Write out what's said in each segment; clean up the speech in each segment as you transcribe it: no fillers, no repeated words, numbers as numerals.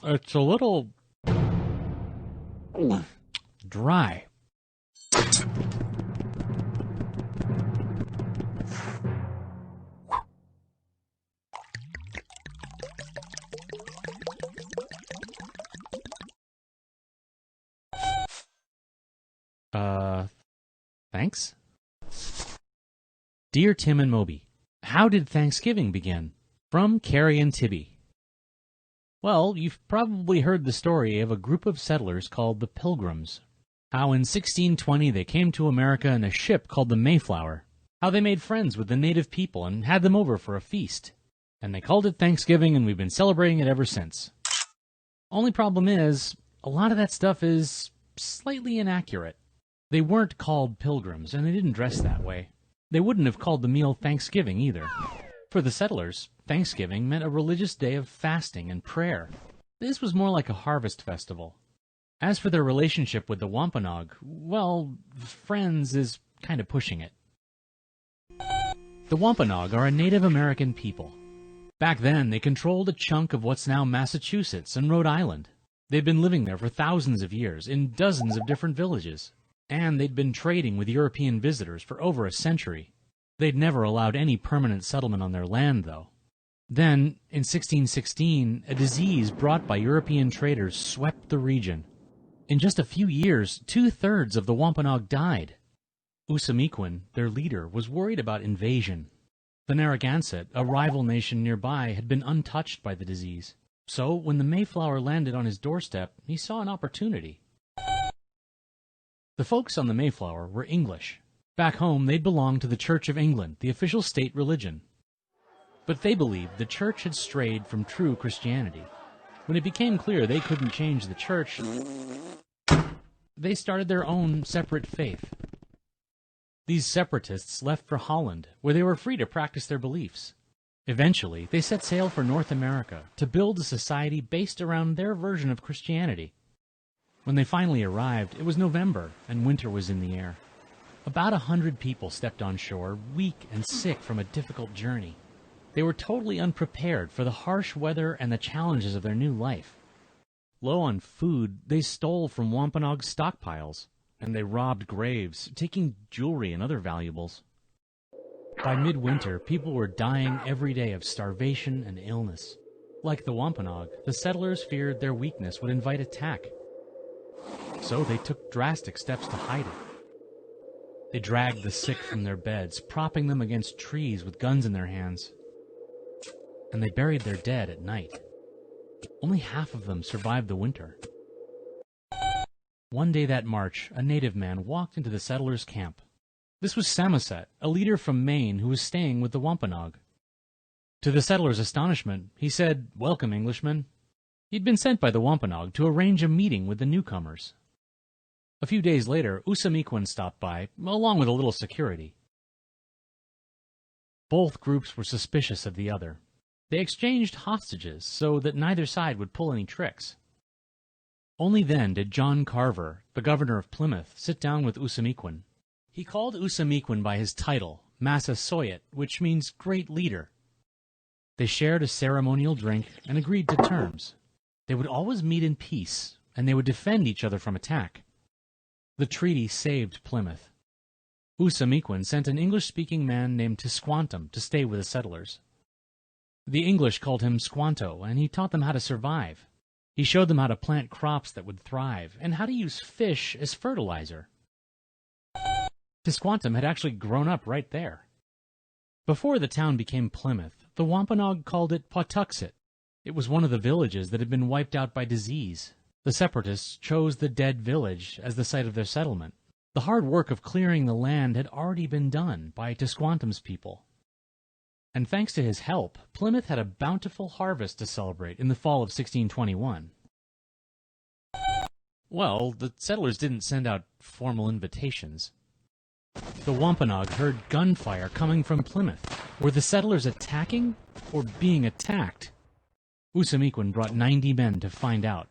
It's a little dry. Thanks? Dear Tim and Moby, how did Thanksgiving begin? From Carrie and Tibby. Well, you've probably heard the story of a group of settlers called the Pilgrims. How in 1620 they came to America in a ship called the Mayflower. How they made friends with the native people and had them over for a feast. And they called it Thanksgiving, and we've been celebrating it ever since. Only problem is, a lot of that stuff is slightly inaccurate. They weren't called pilgrims, and they didn't dress that way. They wouldn't have called the meal Thanksgiving either. For the settlers, Thanksgiving meant a religious day of fasting and prayer. This was more like a harvest festival. As for their relationship with the Wampanoag, well, friends is kind of pushing it. The Wampanoag are a Native American people. Back then, they controlled a chunk of what's now Massachusetts and Rhode Island. They'd been living there for thousands of years, in dozens of different villages. And they'd been trading with European visitors for over a century. They'd never allowed any permanent settlement on their land, though. Then, in 1616, a disease brought by European traders swept the region. In just a few years, 2/3 of the Wampanoag died. Usamiquin, their leader, was worried about invasion. The Narragansett, a rival nation nearby, had been untouched by the disease. So, when the Mayflower landed on his doorstep, he saw an opportunity. The folks on the Mayflower were English. Back home, they'd belonged to the Church of England, the official state religion. But they believed the church had strayed from true Christianity. When it became clear they couldn't change the church, they started their own separate faith. These separatists left for Holland, where they were free to practice their beliefs. Eventually, they set sail for North America to build a society based around their version of Christianity. When they finally arrived, it was November, and winter was in the air. About 100 people stepped on shore, weak and sick from a difficult journey. They were totally unprepared for the harsh weather and the challenges of their new life. Low on food, they stole from Wampanoag stockpiles, and they robbed graves, taking jewelry and other valuables. By midwinter, people were dying every day of starvation and illness. Like the Wampanoag, the settlers feared their weakness would invite attack. So they took drastic steps to hide it. They dragged the sick from their beds, propping them against trees with guns in their hands. And they buried their dead at night. Only half of them survived the winter. One day that March, a native man walked into the settlers' camp. This was Samoset, a leader from Maine who was staying with the Wampanoag. To the settlers' astonishment, he said, "Welcome, Englishmen." He'd been sent by the Wampanoag to arrange a meeting with the newcomers. A few days later, Usamiquin stopped by, along with a little security. Both groups were suspicious of the other. They exchanged hostages so that neither side would pull any tricks. Only then did John Carver, the governor of Plymouth, sit down with Usamiquin. He called Usamiquin by his title, Massasoit, which means great leader. They shared a ceremonial drink and agreed to terms. They would always meet in peace, and they would defend each other from attack. The treaty saved Plymouth. Usamiquin sent an English-speaking man named Tisquantum to stay with the settlers. The English called him Squanto, and he taught them how to survive. He showed them how to plant crops that would thrive, and how to use fish as fertilizer. Tisquantum had actually grown up right there. Before the town became Plymouth, the Wampanoag called it Pawtuxet. It was one of the villages that had been wiped out by disease. The separatists chose the dead village as the site of their settlement. The hard work of clearing the land had already been done by Tisquantum's people. And thanks to his help, Plymouth had a bountiful harvest to celebrate in the fall of 1621. Well, the settlers didn't send out formal invitations. The Wampanoag heard gunfire coming from Plymouth. Were the settlers attacking or being attacked? Usamiquin brought 90 men to find out.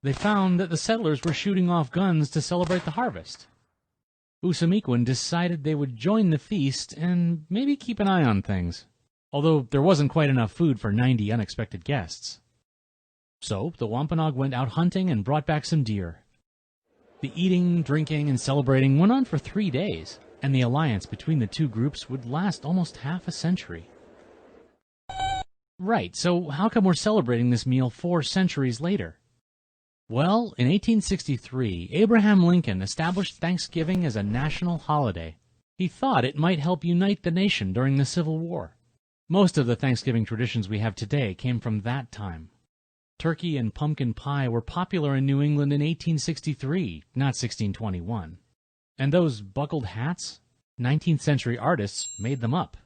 They found that the settlers were shooting off guns to celebrate the harvest. Usamequin decided they would join the feast and maybe keep an eye on things, although there wasn't quite enough food for 90 unexpected guests. So the Wampanoag went out hunting and brought back some deer. The eating, drinking, and celebrating went on for 3 days, and the alliance between the two groups would last almost half a century. Right, so how come we're celebrating this meal 4 centuries later? Well, in 1863, Abraham Lincoln established Thanksgiving as a national holiday. He thought it might help unite the nation during the Civil War. Most of the Thanksgiving traditions we have today came from that time. Turkey and pumpkin pie were popular in New England in 1863, not 1621. And those buckled hats? 19th century artists made them up.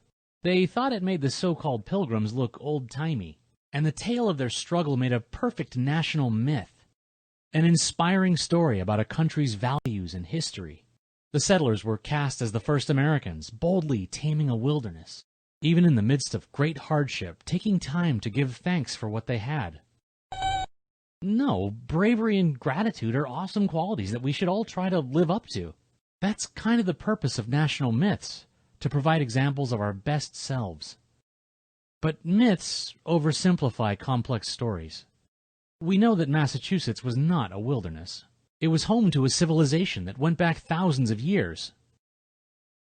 They thought it made the so-called Pilgrims look old-timey, and the tale of their struggle made a perfect national myth. An inspiring story about a country's values and history. The settlers were cast as the first Americans, boldly taming a wilderness, even in the midst of great hardship, taking time to give thanks for what they had. No, bravery and gratitude are awesome qualities that we should all try to live up to. That's kind of the purpose of national myths, to provide examples of our best selves. But myths oversimplify complex stories. We know that Massachusetts was not a wilderness. It was home to a civilization that went back thousands of years.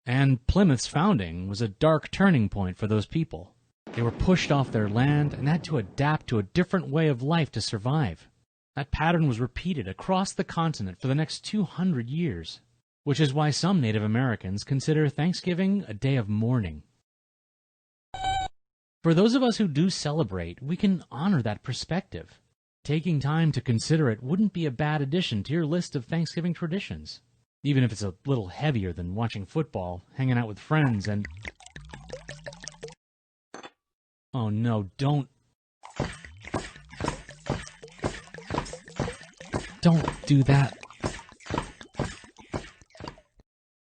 And Plymouth's founding was a dark turning point for those people. They were pushed off their land and had to adapt to a different way of life to survive. That pattern was repeated across the continent for the next 200 years, which is why some Native Americans consider Thanksgiving a day of mourning. For those of us who do celebrate, we can honor that perspective. Taking time to consider it wouldn't be a bad addition to your list of Thanksgiving traditions, even if it's a little heavier than watching football, hanging out with friends, and... Oh no, don't do that.